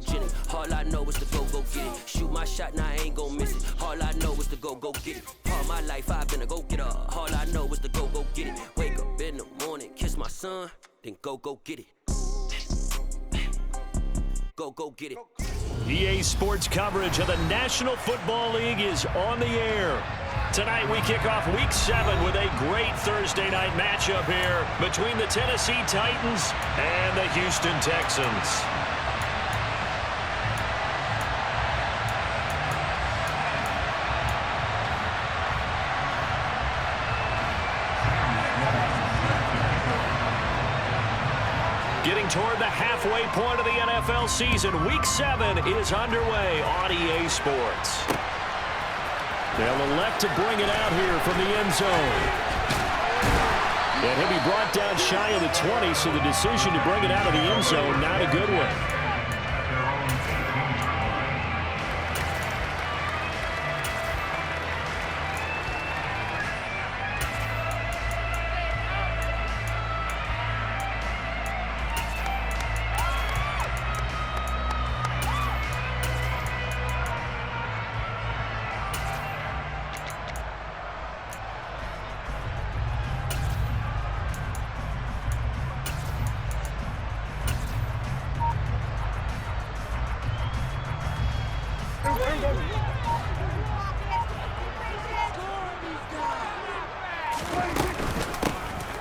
photogenic. All I know is to go get it. Shoot my shot, now I ain't gon' miss it. All I know is to go get it. All my life I've been a go-getter. All I know is to go get it. Wake up in the morning, kiss my son, then go get it. Go get it. EA Sports coverage of the National Football League is on the air. Tonight we kick off Week 7 with a great Thursday night matchup here between the Tennessee Titans and the Houston Texans. Getting toward the halfway point of the NFL season, Week 7 is underway on EA Sports. They'll elect to bring it out here from the end zone. And he'll be brought down shy of the 20, so the decision to bring it out of the end zone, not a good one.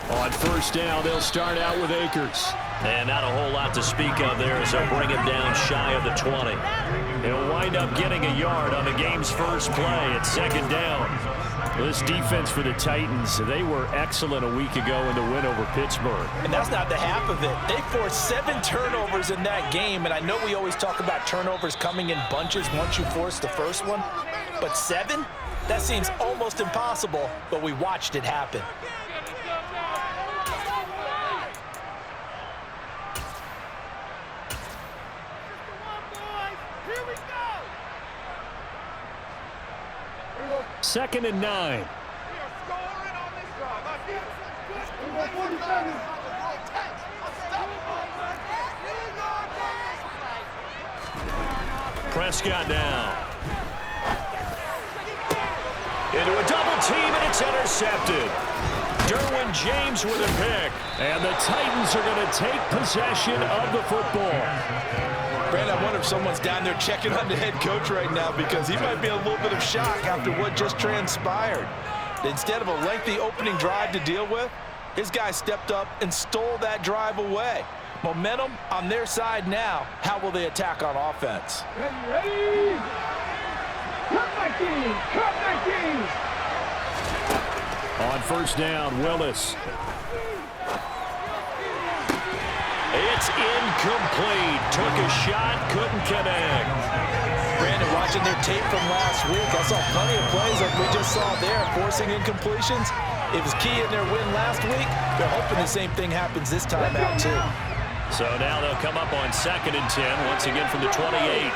On first down, they'll start out with Akers. And not a whole lot to speak of there as they'll bring him down shy of the 20. He'll wind up getting a yard on the game's first play at second down. This defense for the Titans, they were excellent a week ago in the win over Pittsburgh. And that's not the half of it. They forced 7 turnovers in that game, and I know we always talk about turnovers coming in bunches once you force the first one, but 7? That seems almost impossible, but we watched it happen. Second and 9. Prescott now. Into a double team, and it's intercepted. Derwin James with a pick. And the Titans are going to take possession of the football. Brandon, I wonder if someone's down there checking on the head coach right now, because he might be in a little bit of shock after what just transpired. Instead of a lengthy opening drive to deal with, his guy stepped up and stole that drive away. Momentum on their side now. How will they attack on offense? Ready? Cut back in! Cut back in! On first down, Willis. It's incomplete. Took a shot, couldn't connect. Brandon, watching their tape from last week, I saw plenty of plays like we just saw there, forcing incompletions. It was key in their win last week. They're hoping the same thing happens this time out, too. So now they'll come up on 2nd and 10, once again from the 28.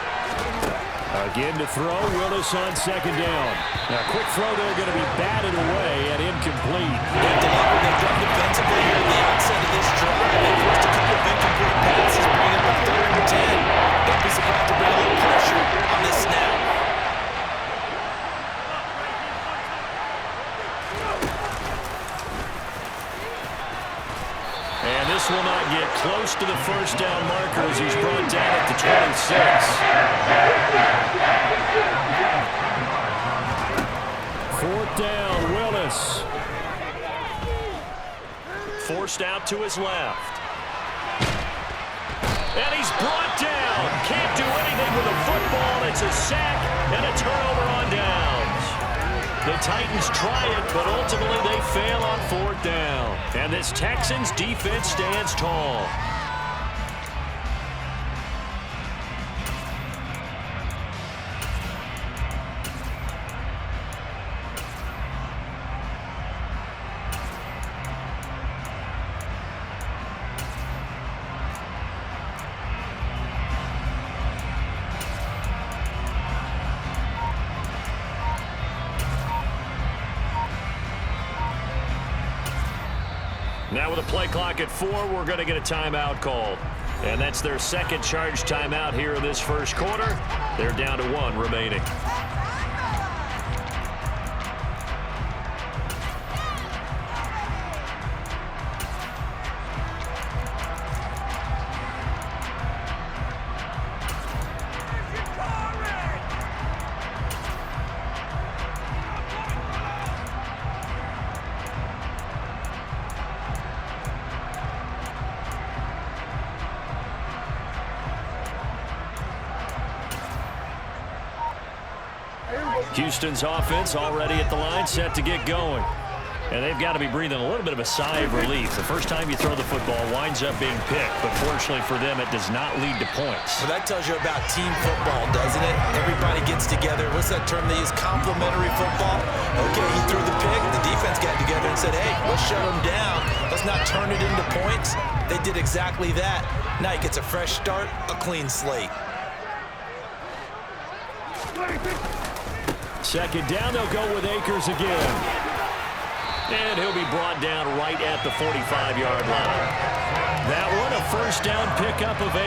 Again to throw, Willis on second down. Now, quick throw there, going to be batted away and incomplete. You have to like what they've done defensively here at the outset of this drive. They forced a couple of incomplete passes, bringing up 3rd and 10. Don't be surprised to bring a little pressure on this snap. And this will not get close to the first down marker as he's brought down at the 26. 4th down, Willis. Forced out to his left. And he's brought down. Can't do anything with the football. It's a sack and a turnover on downs. The Titans try it, but ultimately they fail on 4th down. And this Texans defense stands tall. Now with a play clock at 4, we're going to get a timeout called. And that's their second charge timeout here in this first quarter. They're down to 1 remaining. Houston's offense already at the line, set to get going. And they've got to be breathing a little bit of a sigh of relief. The first time you throw the football winds up being picked, but fortunately for them, it does not lead to points. Well, that tells you about team football, doesn't it? Everybody gets together. What's that term they use? Complementary football. Okay, he threw the pick. The defense got together and said, hey, let's shut him down. Let's not turn it into points. They did exactly that. Now he gets a fresh start, a clean slate. Second down, they'll go with Akers again. And he'll be brought down right at the 45-yard line. That one, a first down pickup of 8.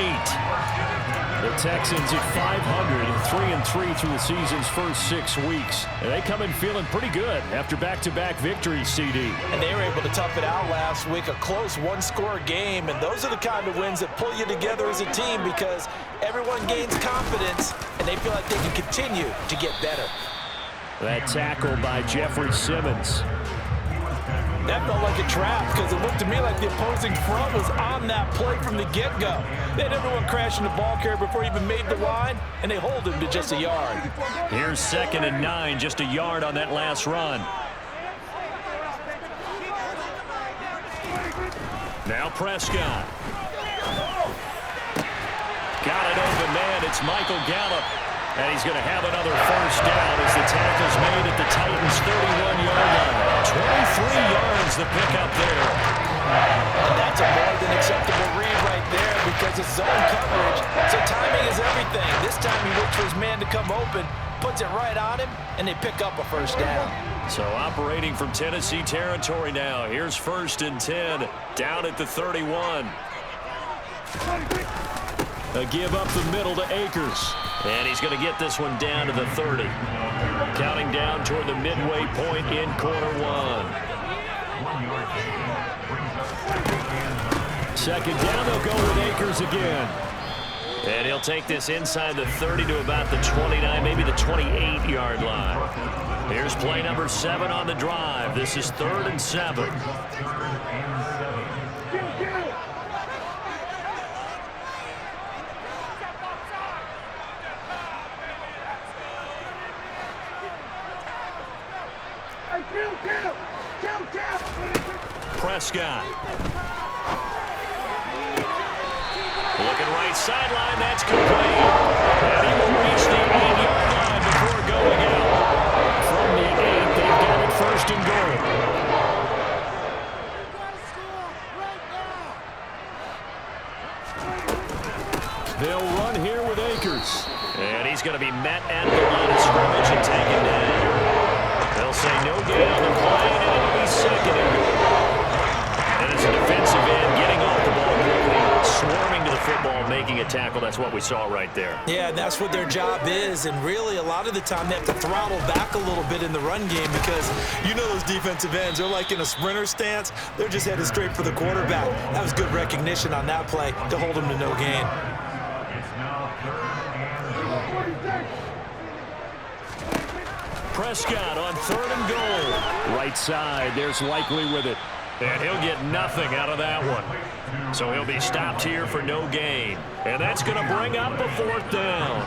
The Texans at 500, 3-3 through the season's first 6 weeks. And they come in feeling pretty good after back-to-back victories, CD. And they were able to tough it out last week, a close one-score game. And those are the kind of wins that pull you together as a team because everyone gains confidence and they feel like they can continue to get better. That tackle by Jeffrey Simmons. That felt like a trap because it looked to me like the opposing front was on that play from the get-go. They had everyone crashing the ball carrier before he even made the line, and they hold him to just a yard. Here's 2nd and 9, just a yard on that last run. Now Prescott. Got it open, man. It's Michael Gallup. And he's going to have another first down as the tackle's made at the Titans' 31-yard line. 23 yards the pickup there. And that's a more than acceptable read right there because it's zone coverage. So timing is everything. This time he waits for his man to come open, puts it right on him, and they pick up a first down. So operating from Tennessee territory now. Here's 1st and 10, down at the 31. A give up the middle to Akers. And he's going to get this one down to the 30. Counting down toward the midway point in quarter 1. Second down, they'll go with Akers again. And he'll take this inside the 30 to about the 29, maybe the 28-yard line. Here's play number 7 on the drive. This is 3rd and 7. Prescott. Looking right sideline, that's complete. And he will reach the 8-yard line before going out. From the 8, they've got it 1st and goal. They'll run here with Akers. And he's going to be met at the line of scrimmage and taken down. They'll say no gain on the play, and it'll be 2nd and goal. And as a defensive end, getting off the ball quickly, swarming to the football, making a tackle. That's what we saw right there. Yeah, that's what their job is. And really, a lot of the time, they have to throttle back a little bit in the run game because you know those defensive ends, they're like in a sprinter stance. They're just headed straight for the quarterback. That was good recognition on that play to hold him to no gain. Prescott on 3rd and goal. Right side, there's Likely with it. And he'll get nothing out of that one. So he'll be stopped here for no gain. And that's going to bring up a 4th down.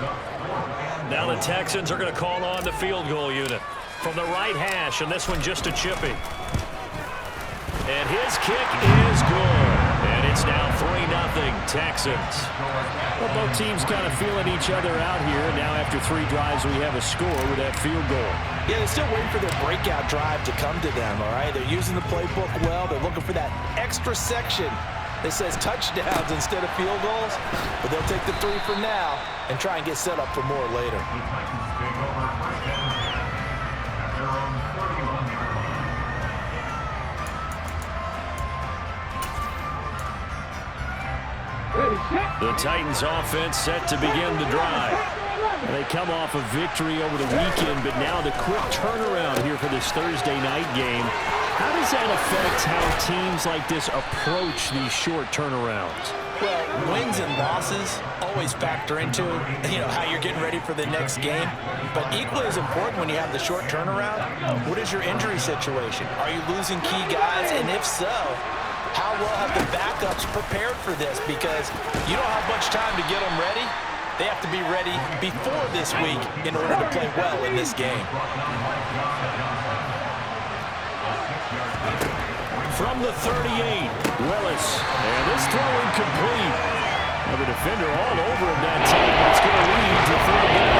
Now the Texans are going to call on the field goal unit from the right hash, and this one just a chippy. And his kick is good. And it's now 3-0 Texans. Well, both teams kind of feeling each other out here. Now after 3 drives, we have a score with that field goal. Yeah, they're still waiting for their breakout drive to come to them, all right? They're using the playbook well. They're looking for that extra section that says touchdowns instead of field goals. But they'll take the 3 for now and try and get set up for more later. Ready, set. The Titans offense set to begin the drive. They come off a victory over the weekend, but now the quick turnaround here for this Thursday night game. How does that affect how teams like this approach these short turnarounds? Well, wins and losses always factor into, how you're getting ready for the next game. But equally as important when you have the short turnaround, what is your injury situation? Are you losing key guys? And if so, how well have the backups prepared for this? Because you don't have much time to get them ready. They have to be ready before this week in order to play well in this game. From the 38, Willis. And this throw incomplete. Now the defender all over him that time. It's going to lead to third down.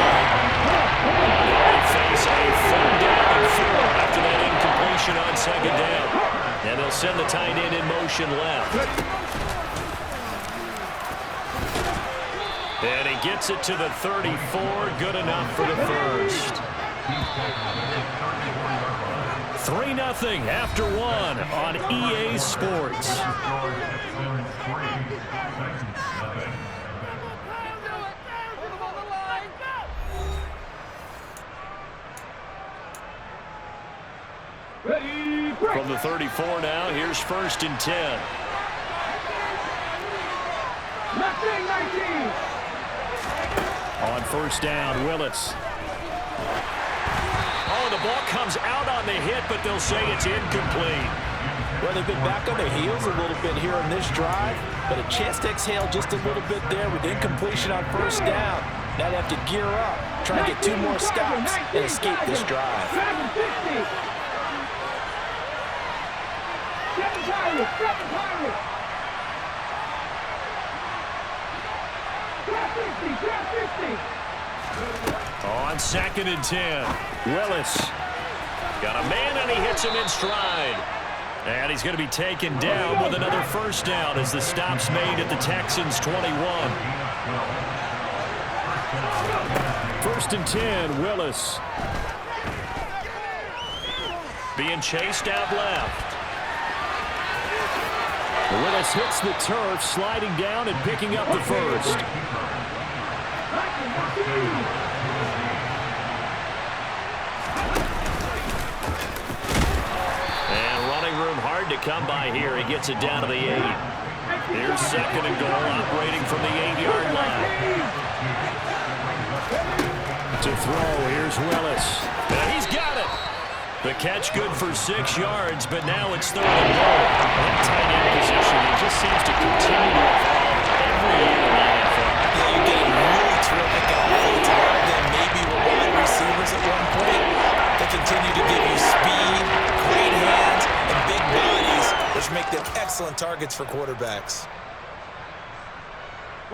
They face a third down and 4 after that incompletion on second down. And they'll send the tight end in motion left. And he gets it to the 34. Good enough for the first. 3-0 after 1 on EA Sports. Ready, break. From the 34 now, here's 1st and 10. 19. On 1st down, Willis. Oh, the ball comes out on the hit, but they'll say it's incomplete. Well, they've been back on their heels a little bit here on this drive, but a chance to exhale just a little bit there with incompletion on 1st down. Now they have to gear up, try and get 2 more stops and escape this drive. 7 Pirates. 50. On 2nd and 10, Willis. Got a man, and he hits him in stride. And he's going to be taken down with another 1st down as the stop's made at the Texans' 21. 1st and 10, Willis. Being chased out left. Willis hits the turf, sliding down and picking up the first. And running room hard to come by here. He gets it down to the 8. Here's 2nd and goal, operating from the 8-yard line. To throw, here's Willis. And he's got it. The catch good for 6 yards, but now it's 3rd and goal. That tight end position, it just seems to continue to evolve every year in the NFL. Yeah, you're getting really terrific athletes. A lot of them maybe were wide receivers at one point. They continue to give you speed, great hands, and big bodies, which make them excellent targets for quarterbacks.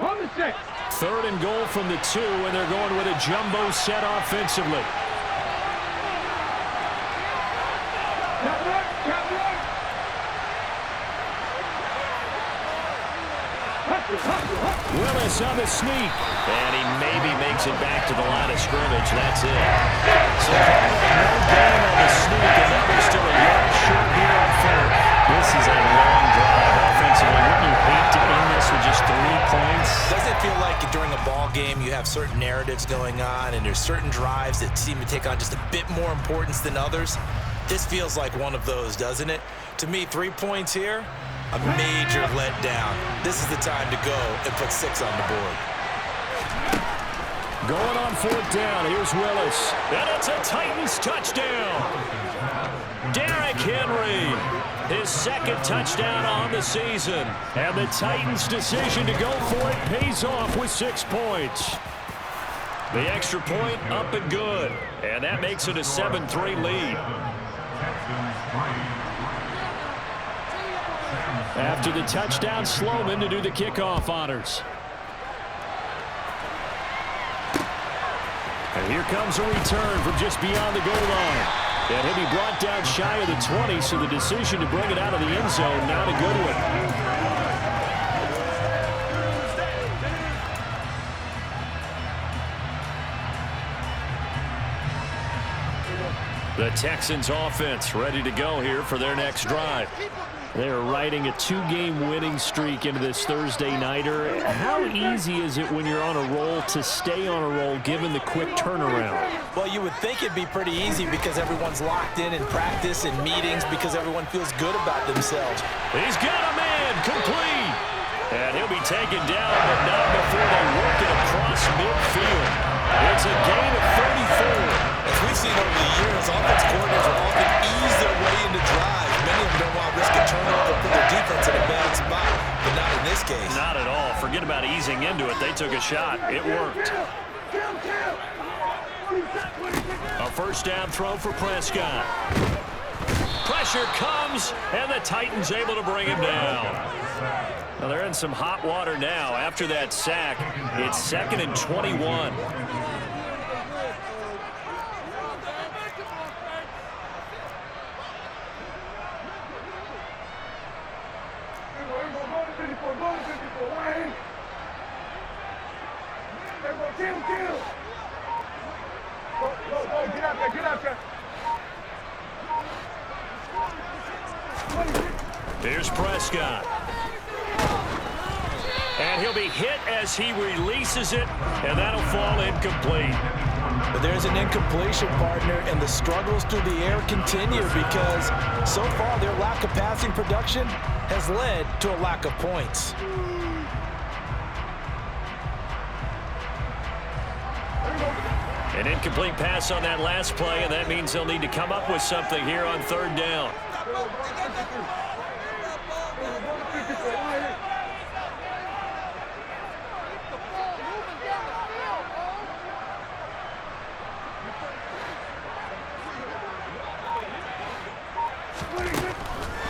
On the 6. 3rd and goal from the 2, and they're going with a jumbo set offensively. Willis on the sneak. And he maybe makes it back to the line of scrimmage. That's it. So no gain on the sneak, and that was still a yard short here on 3rd. This is a long drive offensively. Wouldn't you hate to end this with just 3 points? Doesn't it feel like during a ball game you have certain narratives going on and there's certain drives that seem to take on just a bit more importance than others? This feels like one of those, doesn't it? To me, 3 points here, a major letdown. This is the time to go and put 6 on the board. Going on 4th down, here's Willis. And it's a Titans touchdown. Derrick Henry, his 2nd touchdown on the season. And the Titans' decision to go for it pays off with 6 points. The extra point up and good. And that makes it a 7-3 lead. After the touchdown, Sloman to do the kickoff honors. And here comes a return from just beyond the goal line. And he'll be brought down shy of the 20, so the decision to bring it out of the end zone, not a good one. The Texans offense ready to go here for their next drive. They are riding a 2-game winning streak into this Thursday nighter. How easy is it when you're on a roll to stay on a roll given the quick turnaround? Well, you would think it'd be pretty easy because everyone's locked in practice and meetings because everyone feels good about themselves. He's got a man complete. And he'll be taken down, but not before they work it across midfield. It's a gain of 34. As we've seen over the years, offense coordinators will often ease their way into drives. Many of them don't want to risk a turnover or put their defense in a bad spot, but not in this case. Not at all. Forget about easing into it. They took a shot. It worked. A first down throw for Prescott. Pressure comes, and the Titans able to bring him down. Well, they're in some hot water now. After that sack, it's 2nd and 21. Here's Prescott. And he'll be hit as he releases it, and that'll fall incomplete. But there's an incompletion, partner, and the struggles through the air continue because so far their lack of passing production has led to a lack of points. An incomplete pass on that last play, and that means they'll need to come up with something here on 3rd down.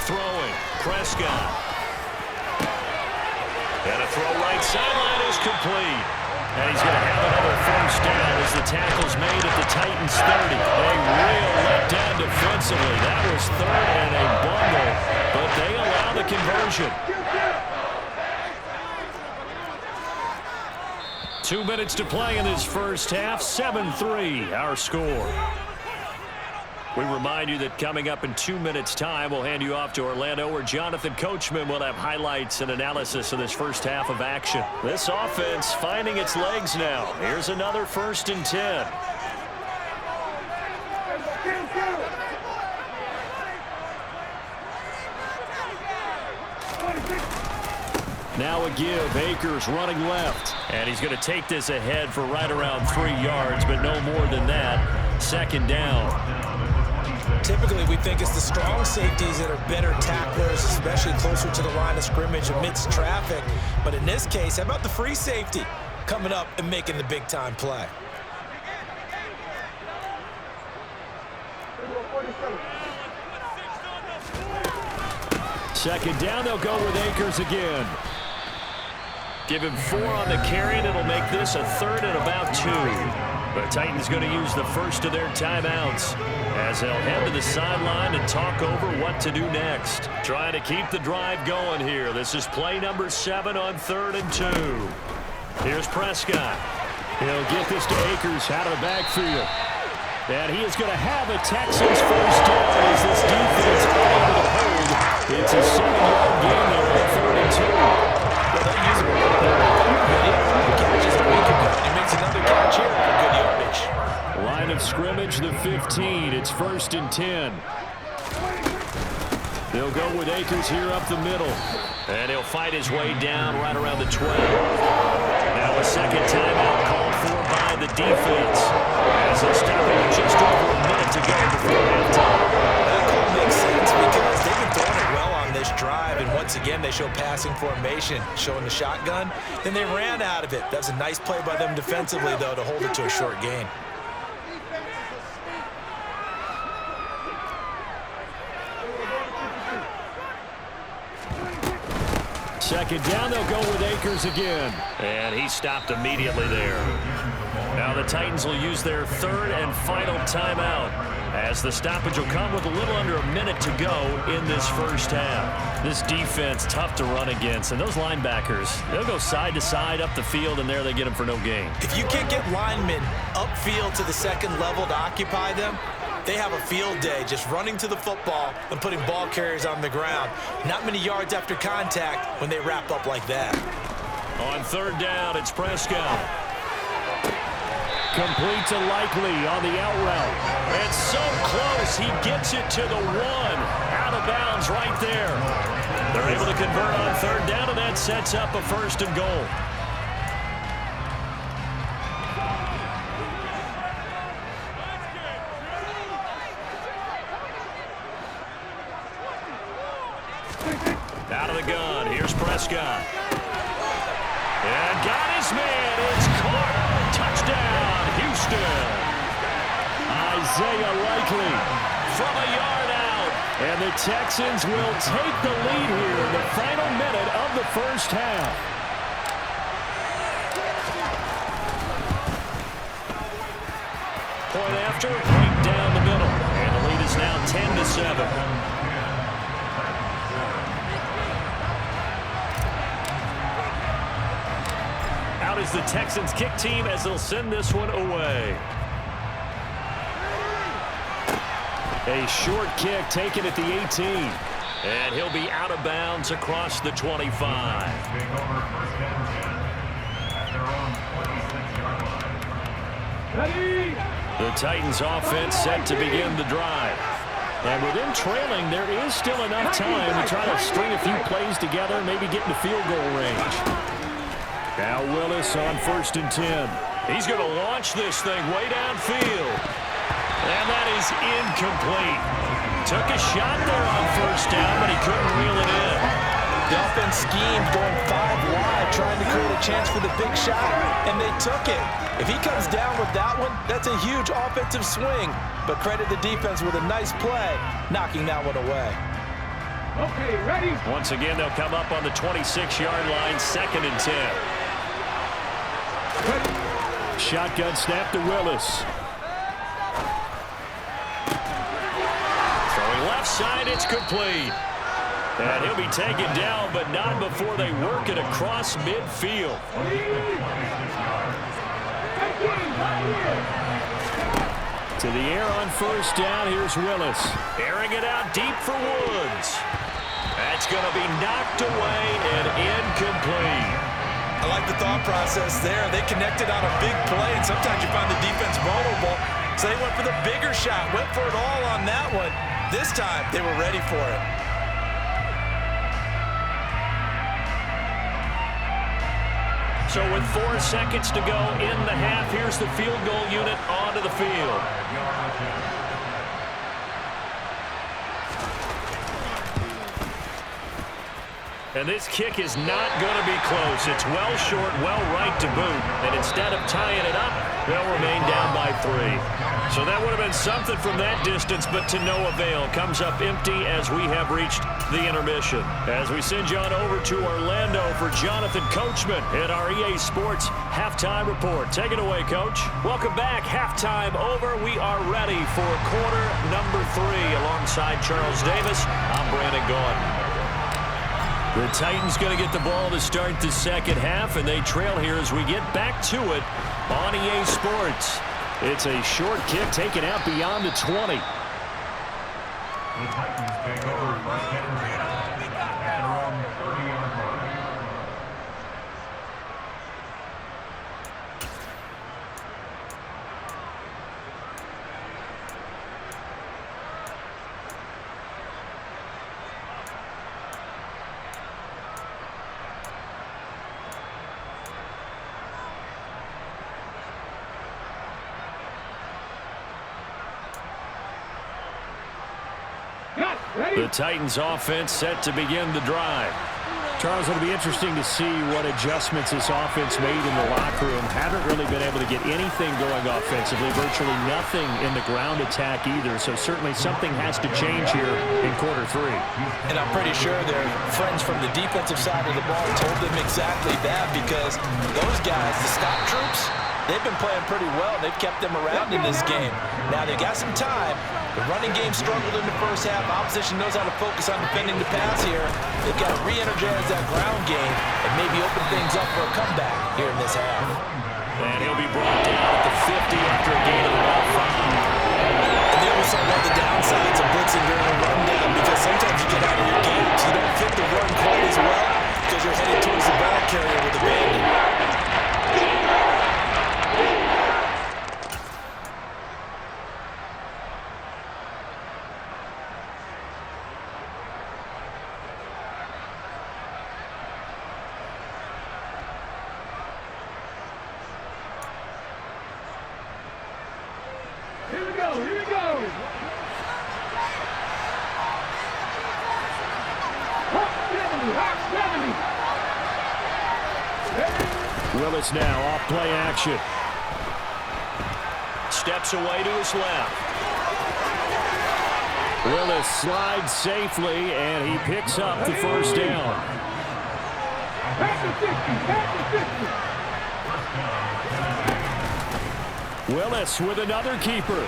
Throwing, Prescott. And a throw right sideline is complete. And he's going to have another first down as the tackle's made at the Titans' 30. A real letdown defensively. That was 3rd and a bundle, but they allow the conversion. 2 minutes to play in this first half. 7-3, our score. We remind you that coming up in 2 minutes' time, we'll hand you off to Orlando, where Jonathan Coachman will have highlights and analysis of this first half of action. This offense finding its legs now. Here's another 1st and 10. Now a give. Akers running left. And he's going to take this ahead for right around 3 yards, but no more than that. 2nd down. Typically, we think it's the strong safeties that are better tacklers, especially closer to the line of scrimmage amidst traffic. But in this case, how about the free safety coming up and making the big-time play? Second down, they'll go with Akers again. Give him 4 on the carry, and it'll make this a 3rd and about 2. The Titans going to use the first of their timeouts as they'll head to the sideline and talk over what to do next. Trying to keep the drive going here. This is play number 7 on 3rd and 2. Here's Prescott. He'll get this to Akers out of the backfield. And he is going to have a Texans first down as this defense able to hold. It's a 7-yard gain there on 3rd and 2. Well, they use him the catch just a week ago. He makes another catch here for good yardage. Line of scrimmage, the 15. It's 1st and 10. They'll go with Akers here up the middle. And he'll fight his way down right around the 12. Now a second timeout called for by the defense. As they stop it with just over a minute to go before halftime. That call makes sense because they've been throwing it well on this drive. And once again, they show passing formation, showing the shotgun. Then they ran out of it. That was a nice play by them defensively, though, to hold it to a short gain. Second down, they'll go with Akers again. And he stopped immediately there. Now the Titans will use their 3rd and final timeout as the stoppage will come with a little under a minute to go in this first half. This defense tough to run against, and those linebackers, they'll go side to side up the field, and there they get them for no gain. If you can't get linemen upfield to the second level to occupy them, They have a field day just running to the football and putting ball carriers on the ground. Not many yards after contact when they wrap up like that. On third down, it's Prescott. Complete to Likely on the out route. And so close, he gets it to the 1. Out of bounds right there. They're able to convert on third down, and that sets up a 1st and goal. Out of the gun, here's Prescott. And got his man, it's caught. Touchdown, Houston. Isaiah Likely from a yard out. And the Texans will take the lead here in the final minute of the first half. Point after, right down the middle. And the lead is now 10-7. Out is the Texans kick team as they'll send this one away. A short kick taken at the 18. And he'll be out of bounds across the 25. The Titans offense set to begin the drive. And with them trailing, there is still enough time to try to string a few plays together and maybe get in the field goal range. Now Willis on 1st and 10. He's going to launch this thing way downfield. And that is incomplete. Took a shot there on 1st down, but he couldn't reel it in. The offense schemed going 5 wide, trying to create a chance for the big shot, and they took it. If he comes down with that one, that's a huge offensive swing. But credit the defense with a nice play, knocking that one away. Okay, ready? Once again, they'll come up on the 26-yard line, 2nd and 10. Shotgun snap to Willis. Throwing left side, it's complete. And he'll be taken down, but not before they work it across midfield. To the air on 1st down, here's Willis. Airing it out deep for Woods. That's going to be knocked away and incomplete. I like the thought process there. They connected on a big play, and sometimes you find the defense vulnerable. So they went for the bigger shot, went for it all on that one. This time, they were ready for it. So with 4 seconds to go in the half, here's the field goal unit onto the field. And this kick is not going to be close. It's well short, well right to boot. And instead of tying it up, they'll remain down by 3. So that would have been something from that distance, but to no avail. Comes up empty as we have reached the intermission. As we send you on over to Orlando for Jonathan Coachman at our EA Sports Halftime Report. Take it away, Coach. Welcome back. Halftime over. We are ready for quarter number 3 alongside Charles Davis. I'm Brandon Gaudin. The Titans going to get the ball to start the second half, and they trail here as we get back to it on EA Sports. It's a short kick taken out beyond the 20. The Titans take over first and 10 at their own 30-yard line. The Titans offense set to begin the drive. Charles, it'll be interesting to see what adjustments this offense made in the locker room. Haven't really been able to get anything going offensively, virtually nothing in the ground attack either. So certainly something has to change here in quarter 3. And I'm pretty sure their friends from the defensive side of the ball told them exactly that, because those guys, the stop troops, they've been playing pretty well. They've kept them around in this game. Now they got some time. The running game struggled in the first half. Opposition knows how to focus on defending the pass here. They've got to re-energize that ground game and maybe open things up for a comeback here in this half. And he'll be brought down at the 50 after a gain of about 5. And there was some balancing during a rundown because sometimes you get out of your games. You don't fit the run quite as well because you're headed towards the ball carrier with abandon. Here we go, here we go. Willis now off play action. Steps away to his left. Willis slides safely, and he picks up the first down. Willis with another keeper.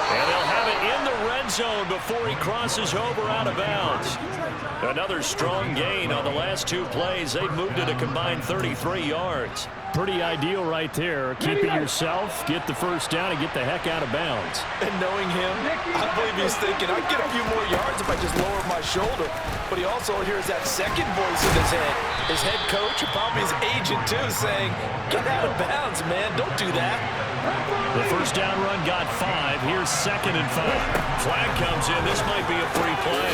And they'll have it in the red zone before he crosses over out of bounds. Another strong gain on the last two plays. They've moved it a combined 33 yards. Pretty ideal right there. Keep it yourself, get the first down, and get the heck out of bounds. And knowing him, I believe he's thinking, I'd get a few more yards if I just lower my shoulder. But he also hears that second voice in his head. His head coach, and probably his agent too, saying, get out of bounds, man. Don't do that. The first down run got 5. Here's 2nd and 5. Flag comes in. This might be a free play.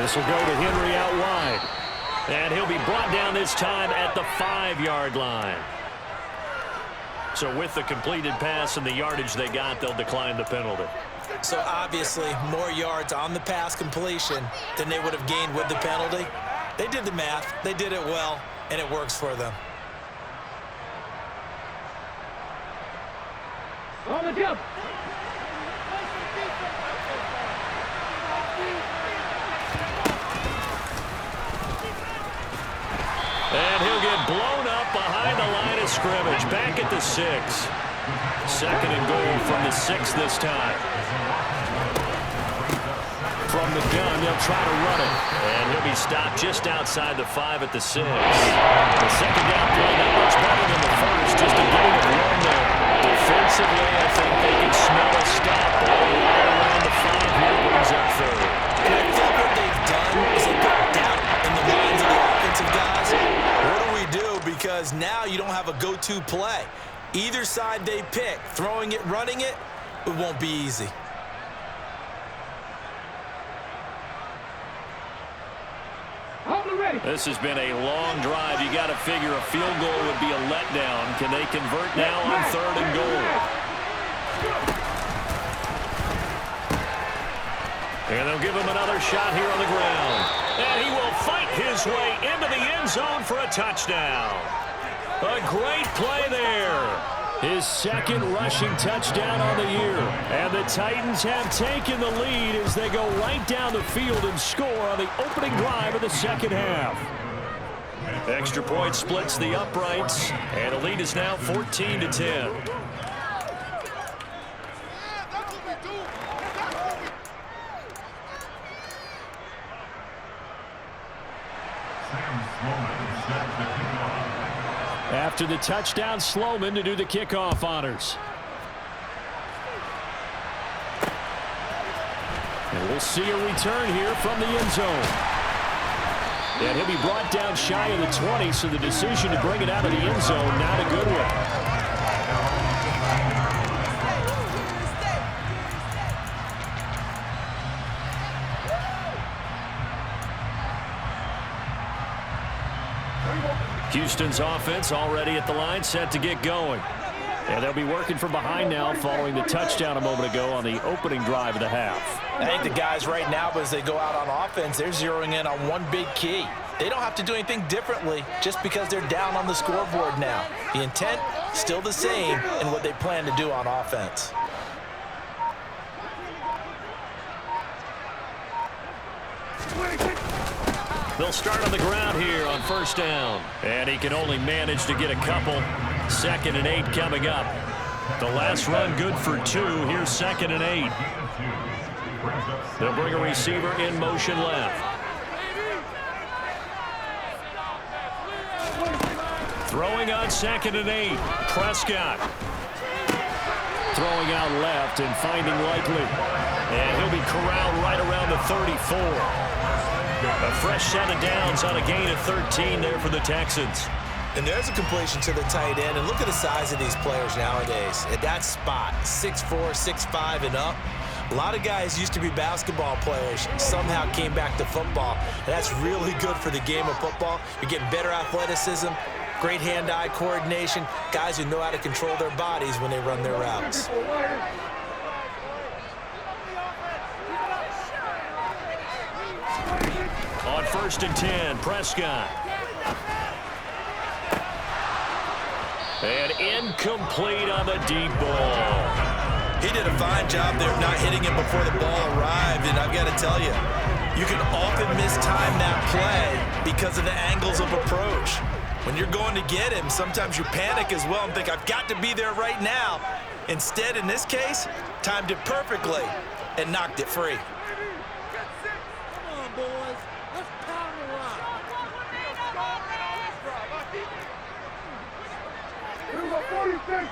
This will go to Henry out wide. And he'll be brought down this time at the 5-yard line. So with the completed pass and the yardage they got, they'll decline the penalty. So obviously, more yards on the pass completion than they would have gained with the penalty. They did the math. They did it well, and it works for them. On the jump. And he'll get blown up behind the line of scrimmage. Back at the 6. 2nd and goal from the 6 this time. From the gun, they'll try to run it. And he'll be stopped just outside the 5 at the 6. The second down play not much better than the first. Just a gain of 1 there. Defensively, I think they can smell a stop. Right around the 5 here, brings up 3rd. And I think what they've done is they put doubt in the minds of the offensive guys. What do we do? Because now you don't have a go-to play. Either side they pick, throwing it, running it, it won't be easy. This has been a long drive. You got to figure a field goal would be a letdown. Can they convert now on 3rd and goal? And they'll give him another shot here on the ground. And he will fight his way into the end zone for a touchdown. A great play there. His 2nd rushing touchdown on the year. And the Titans have taken the lead as they go right down the field and score on the opening drive of the 2nd half. Extra point splits the uprights, and the lead is now 14-10. After the touchdown, Sloman to do the kickoff honors. And we'll see a return here from the end zone. And he'll be brought down shy of the 20, so the decision to bring it out of the end zone, not a good one. Houston's offense already at the line, set to get going. And they'll be working from behind now following the touchdown a moment ago on the opening drive of the half. I think the guys right now, as they go out on offense, they're zeroing in on one big key. They don't have to do anything differently just because they're down on the scoreboard now. The intent, still the same in what they plan to do on offense. They'll start on the ground here on 1st down. And he can only manage to get a couple. 2nd and 8 coming up. The last run good for 2. Here's 2nd and 8. They'll bring a receiver in motion left. Throwing on 2nd and 8. Prescott. Throwing out left and finding Likely. And he'll be corralled right around the 34. A fresh set of downs on a gain of 13 there for the Texans. And there's a completion to the tight end. And look at the size of these players nowadays. At that spot, 6'4", 6'5", and up. A lot of guys used to be basketball players, somehow came back to football. And that's really good for the game of football. You're getting better athleticism, great hand-eye coordination, guys who know how to control their bodies when they run their routes. On 1st and 10, Prescott. And incomplete on the deep ball. He did a fine job there of not hitting him before the ball arrived, and I've got to tell you, you can often mistime that play because of the angles of approach. When you're going to get him, sometimes you panic as well and think, I've got to be there right now. Instead, in this case, timed it perfectly and knocked it free. Come on, boys. Let's pound the rock. Here we go, 46.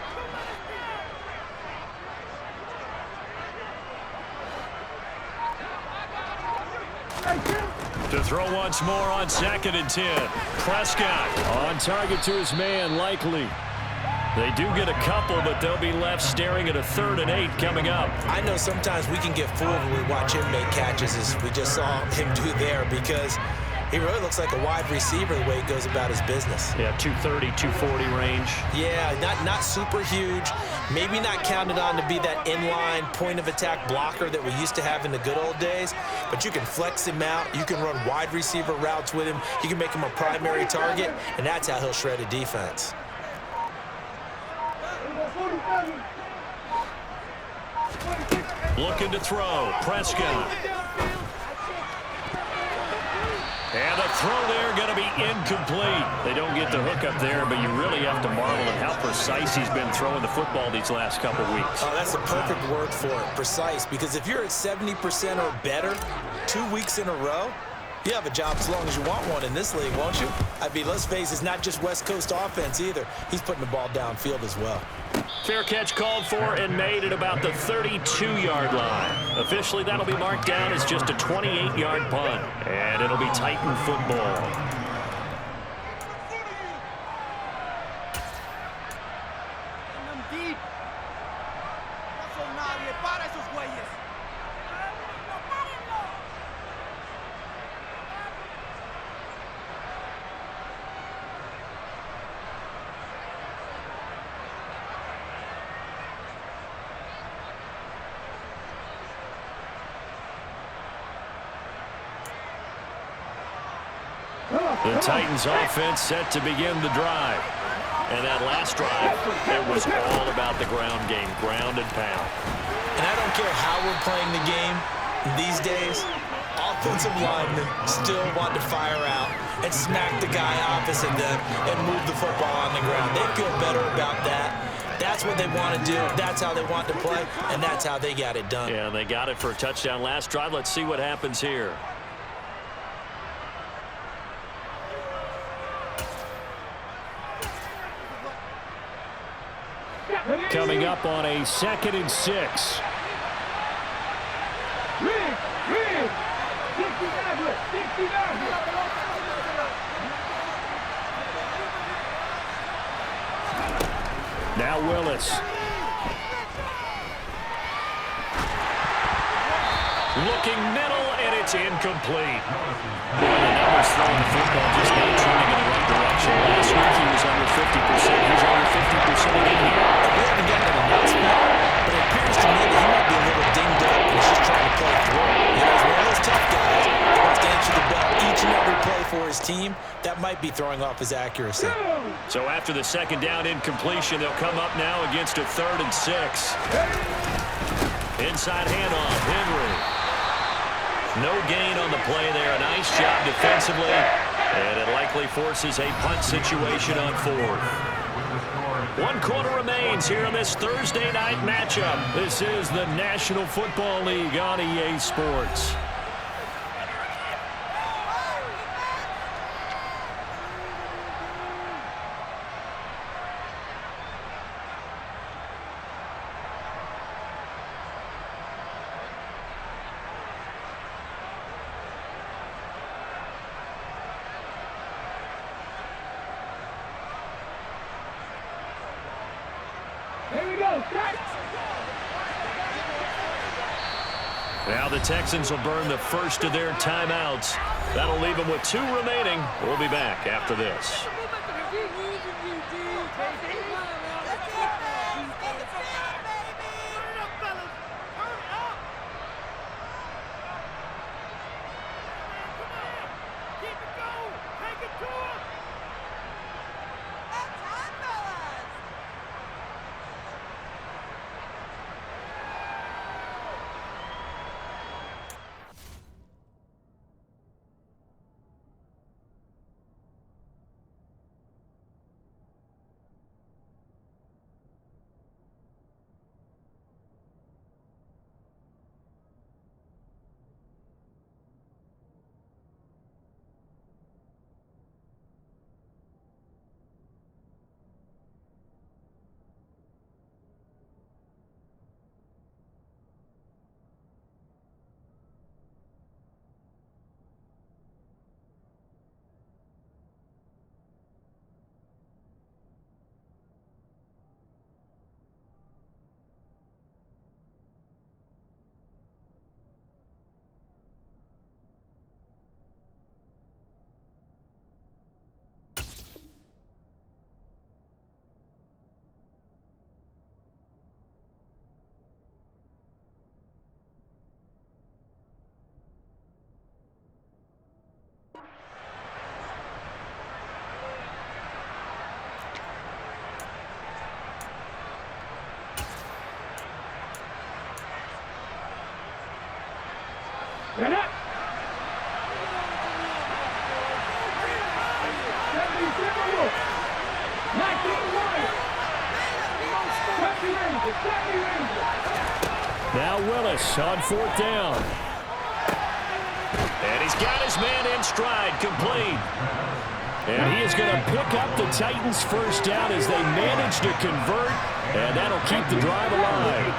To throw once more on 2nd and 10. Prescott on target to his man, likely. They do get a couple, but they'll be left staring at a 3rd and 8 coming up. I know sometimes we can get fooled when we watch him make catches, as we just saw him do there, because he really looks like a wide receiver the way he goes about his business. Yeah, 230, 240 range. Yeah, not super huge. Maybe not counted on to be that inline point-of-attack blocker that we used to have in the good old days. But you can flex him out. You can run wide receiver routes with him. You can make him a primary target, and that's how he'll shred a defense. Looking to throw. Prescott. And the throw there going to be incomplete. They don't get the hook up there, but you really have to marvel at how precise he's been throwing the football these last couple weeks. Oh, that's the perfect word for it, precise, because if you're at 70% or better 2 weeks in a row, you have a job as long as you want one in this league, won't you? I mean, let's face it, it's not just West Coast offense either. He's putting the ball downfield as well. Fair catch called for and made at about the 32-yard line. Officially, that'll be marked down as just a 28-yard punt, and it'll be Titan football. The Titans offense set to begin the drive. And that last drive, it was all about the ground game, ground and pound. And I don't care how we're playing the game these days, offensive linemen still want to fire out and smack the guy opposite them and move the football on the ground. They feel better about that. That's what they want to do. That's how they want to play, and that's how they got it done. Yeah, they got it for a touchdown last drive. Let's see what happens here. Coming up on a 2nd and 6. Now Willis. Looking middle, and it's incomplete. Boy, the numbers throwing the football just not trending in the right direction. Last week he was under 50%. He's under 50% again here. We haven't gotten an announcement, but it appears to me that he might be a little dinged up and he's just trying to play through. You know, he's one of those tough guys that wants to answer the bell each and every play for his team. That might be throwing off his accuracy. So after the 2nd down incompletion, they'll come up now against a 3rd and 6. Inside handoff, Henry. No gain on the play there. A nice job defensively, and it likely forces a punt situation on 4th. 1 quarter remains here in this Thursday night matchup. This is the National Football League on EA Sports. Here we go. Now the Texans will burn the first of their timeouts. That'll leave them with 2 remaining. We'll be back after this. Get up! Now Willis on 4th down. And he's got his man in stride, complete. And he is going to pick up the Titans' first down as they manage to convert, and that'll keep the drive alive.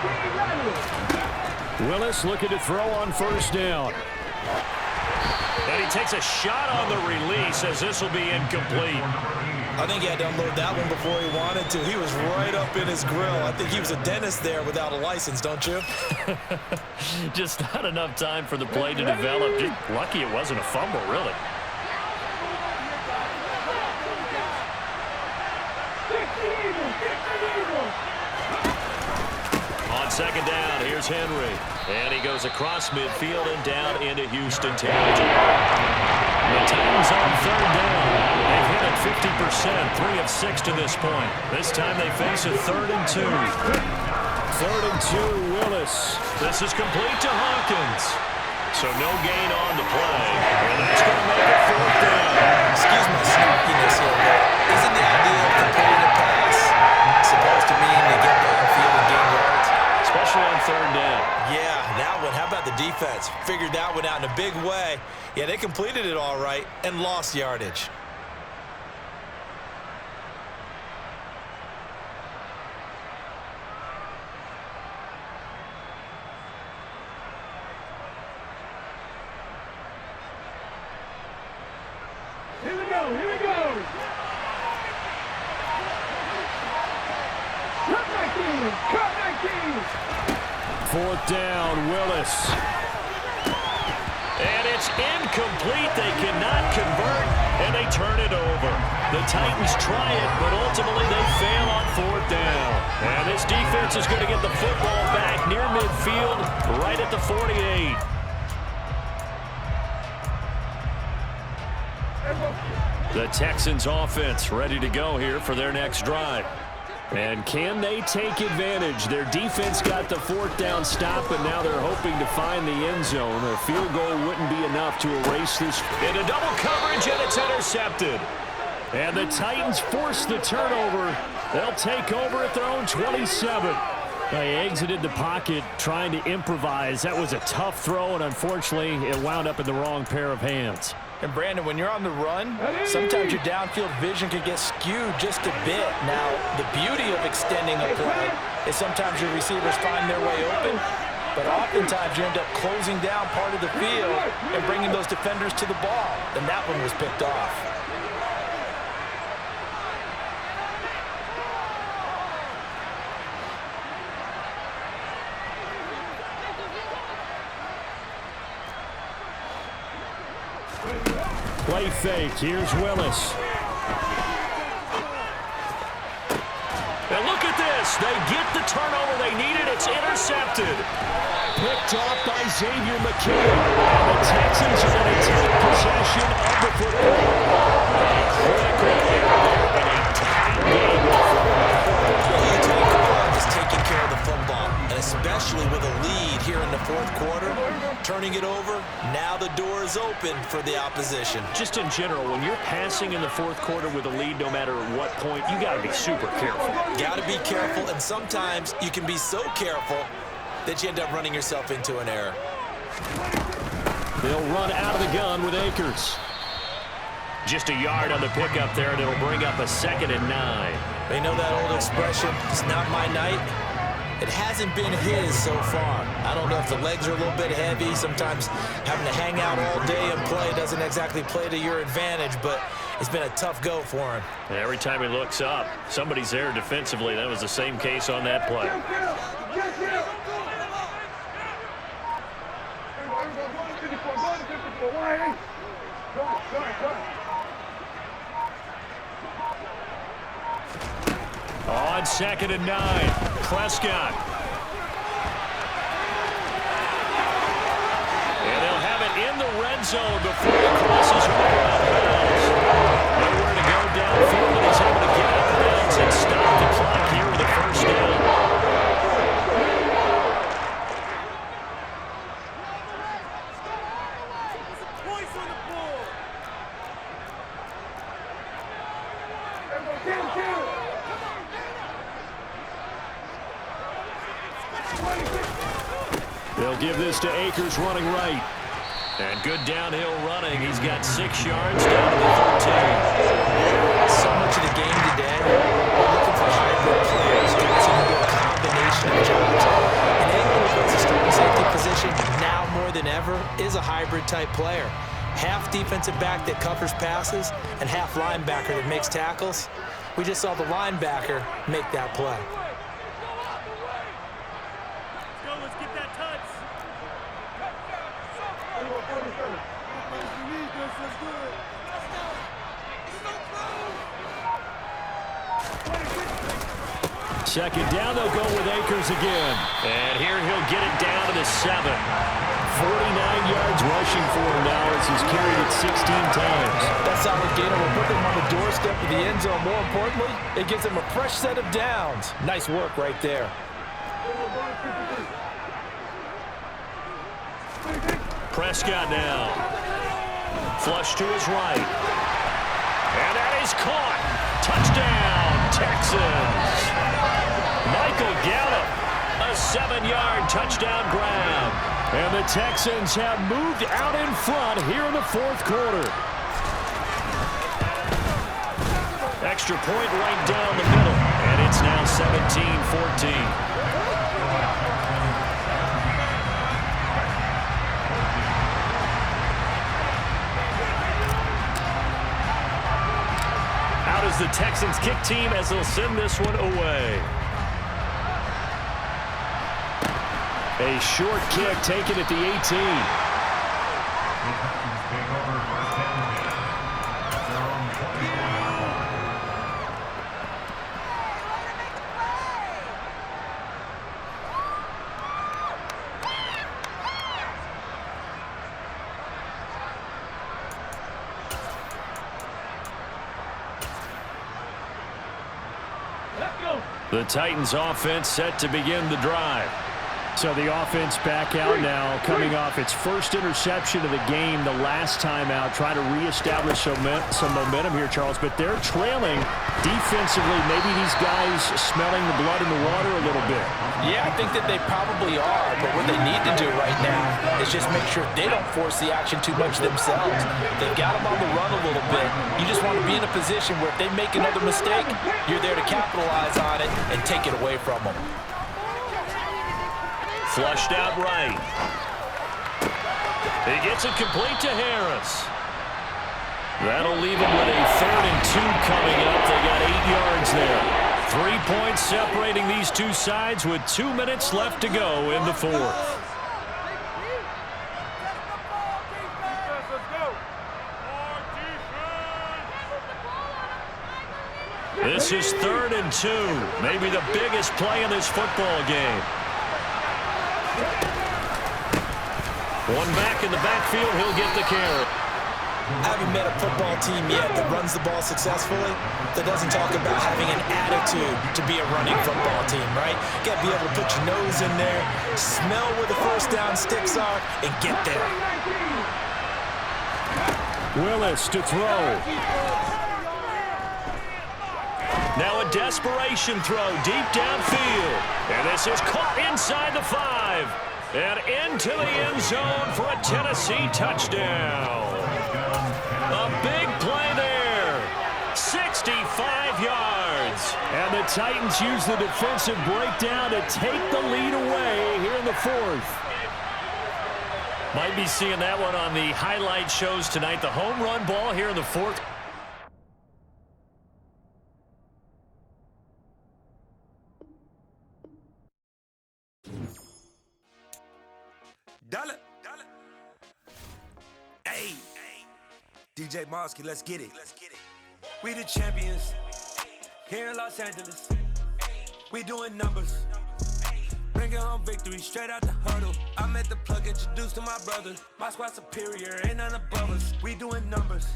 Willis looking to throw on 1st down. And he takes a shot on the release as this will be incomplete. I think he had to unload that one before he wanted to. He was right up in his grill. I think he was a dentist there without a license, don't you? Just not enough time for the play to develop. Just lucky it wasn't a fumble, really. On 2nd down, here's Henry. And he goes across midfield and down into Houston territory. The Titans on 3rd down. They've hit it 50%, 3 of 6 to this point. This time they face a 3rd and 2. 3rd and 2, Willis. This is complete to Hawkins. So no gain on the play. And that's going to make it 4th down. Excuse my snarkiness here, but isn't the idea of completing a pass supposed to mean to get downfield and gain yards? Especially on 3rd down. Yeah, that one. How about the defense? Figured that one out in a big way. Yeah, they completed it all right and lost yardage. Here we go, here we go. Cut 19. 4th down, Willis. And it's incomplete. They cannot convert, and they turn it over. The Titans try it, but ultimately they fail on 4th down. And this defense is going to get the football back near midfield, right at the 48. The Texans offense ready to go here for their next drive. And can they take advantage? Their defense got the 4th down stop, and now they're hoping to find the end zone. A field goal wouldn't be enough to erase this. Into double coverage, and it's intercepted. And the Titans force the turnover. They'll take over at their own 27. They exited the pocket trying to improvise. That was a tough throw, and unfortunately, it wound up in the wrong pair of hands. And Brandon, when you're on the run, sometimes your downfield vision can get skewed just a bit. Now, the beauty of extending a play is sometimes your receivers find their way open, but oftentimes you end up closing down part of the field and bringing those defenders to the ball. And that one was picked off. Play fake. Here's Willis. And look at this. They get the turnover they needed. It's intercepted. Picked off by Xavier McKinney. And the Texans are going to take possession of the football. A critical error in a tight game. You take on is taking care of the football, and especially with a lead here in the fourth quarter, turning it over, now the door is open for the opposition. Just in general, when you're passing in the fourth quarter with a lead, no matter what point, you got to be super careful. Got to be careful, and sometimes you can be so careful that you end up running yourself into an error. They'll run out of the gun with Akers. Just a yard on the pickup there, and it'll bring up a 2nd and 9. They know that old expression, it's not my night. It hasn't been his so far. I don't know if the legs are a little bit heavy. Sometimes having to hang out all day and play doesn't exactly play to your advantage, but it's been a tough go for him. And every time he looks up, somebody's there defensively. That was the same case on that play. On 2nd and 9, Prescott. And they'll have it in the red zone before he crosses over out of bounds. Nowhere to go downfield, and he's able to get out of bounds and stop the clock here with a first down. They'll give this to Akers running right. And good downhill running. He's got 6 yards down to the 13. So much of the game today, we're looking for hybrid players. Guys who can do a combination of jobs. And anyone who plays a starting safety position now more than ever is a hybrid type player. Half defensive back that covers passes and half linebacker that makes tackles. We just saw the linebacker make that play. Second down, they'll go with Akers again. And here he'll get it down to the 7. 49 yards rushing for him now as he's carried it 16 times. That solid gainer will put them on the doorstep of the end zone. More importantly, it gives them a fresh set of downs. Nice work right there. Prescott now. Flush to his right. And that is caught. Touchdown, Texans. Michael Gallup, a 7-yard touchdown grab. And the Texans have moved out in front here in the fourth quarter. Extra point right down the middle. And it's now 17-14. As the Texans kick team as they'll send this one away. A short kick taken at the 18. The Titans offense set to begin the drive. So the offense back out now, coming off its first interception of the game the last time out, trying to reestablish some momentum here, Charles. But they're trailing defensively. Maybe these guys smelling the blood in the water a little bit. Yeah, I think that they probably are. But what they need to do right now is just make sure they don't force the action too much themselves. They've got them on the run a little bit. You just want to be in a position where if they make another mistake, you're there to capitalize on it and take it away from them. Flushed out right. He gets it complete to Harris. That'll leave him with a 3rd and 2 coming up. They got 8 yards there. 3 points separating these two sides with 2 minutes left to go in the fourth. This is 3rd and 2. Maybe the biggest play in this football game. One back in the backfield. He'll get the carry. I haven't met a football team yet that runs the ball successfully that doesn't talk about having an attitude to be a running football team, right? You got to be able to put your nose in there, smell where the first down sticks are, and get there. Willis to throw. Now a desperation throw deep downfield. And this is caught inside the 5. And into the end zone for a Tennessee touchdown. A big play there. 65 yards. And the Titans use the defensive breakdown to take the lead away here in the 4th. Might be seeing that one on the highlight shows tonight. The home run ball here in the 4th. Dollar. Hey. DJ Mosky, let's get it. We the champions here in Los Angeles. We doing numbers. Bringing home victory straight out the huddle. I'm at the plug, introduced to my brother. My squad superior, ain't none above us. We doing numbers.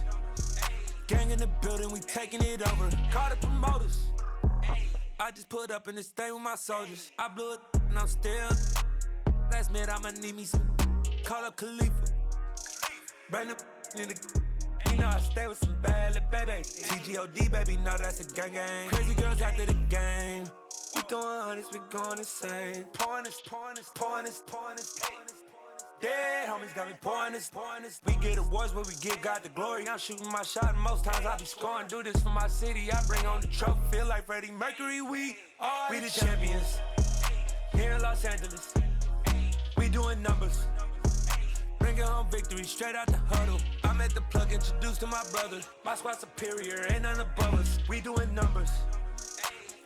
Gang in the building, we taking it over. Call the promoters. I just put up in this thing with my soldiers. I blew it and I'm still. Last minute I'ma need me some. Call up Khalifa. Bring the in the. You know I stay with some bad little babies. TGOD baby, know that's a gang gang. Crazy girls after the game. We throwing hundreds, we going insane. Pouring this. Dead homies got me pouring this. We get awards, but we give God the glory. I'm shooting my shot, and most times I be scoring. Do this for my city, I bring on the trophy. Feel like Freddie Mercury, we the champions. Here in Los Angeles, we doing numbers. Bringing home victory straight out the huddle. I'm at the plug, introduced to my brother. My squad superior, ain't none above us. We doing numbers.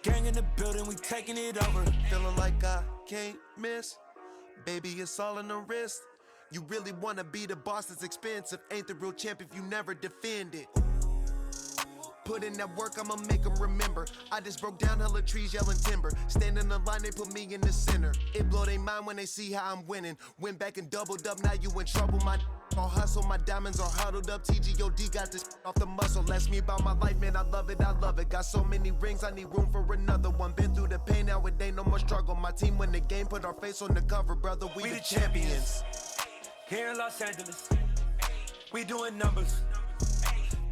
Gang in the building, we taking it over. Feeling like I can't miss. Baby, it's all in the wrist. You really wanna be the boss, it's expensive. Ain't the real champ if you never defend it. Put in that work, I'ma make them remember. I just broke down hella trees, yelling timber. Stand in the line, they put me in the center. It blow their mind when they see how I'm winning. Went back and doubled up, now you in trouble. My all hustle, my diamonds are huddled up. TGOD got this off the muscle. Ask me about my life, man, I love it. Got so many rings, I need room for another one. Been through the pain, now it ain't no more struggle. My team win the game, put our face on the cover, brother. We the champions. Here in Los Angeles, we doing numbers.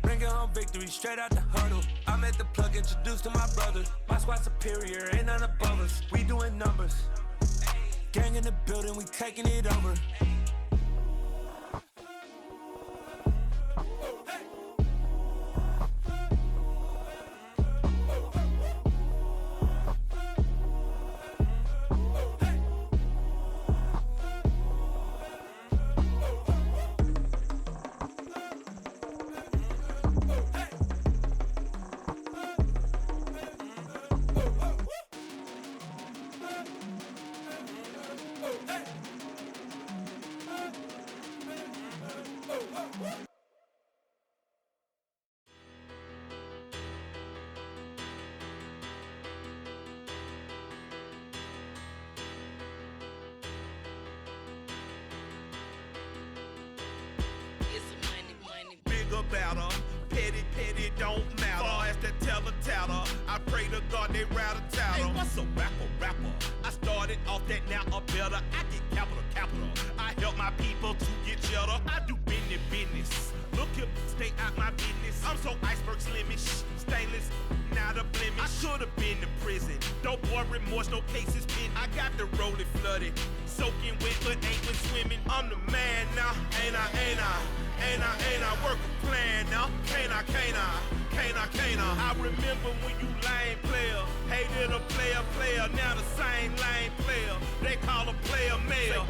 Bringing home victory straight out the huddle. I'm at the plug, introduced to my brother. My squad superior, ain't none above us. We doing numbers. Gang in the building, we taking it over. Battle. Petty, don't matter. Far as the teller, I pray to God they rattle tattle. Hey, what's a rapper? I started off that, now I'm better. I get capital. I help my people to get cheddar. I do business. Look here, stay out my business. I'm so iceberg slimish, stainless, not a blemish. I should've been to prison. Don't boy remorse, no cases pinned. I got the rolling flooded, soaking wet, but ain't been swimming. I'm the man now, ain't I? Work a plan now, can't I? I remember when you lame player, hated a player, now the same lame player. They call a player male.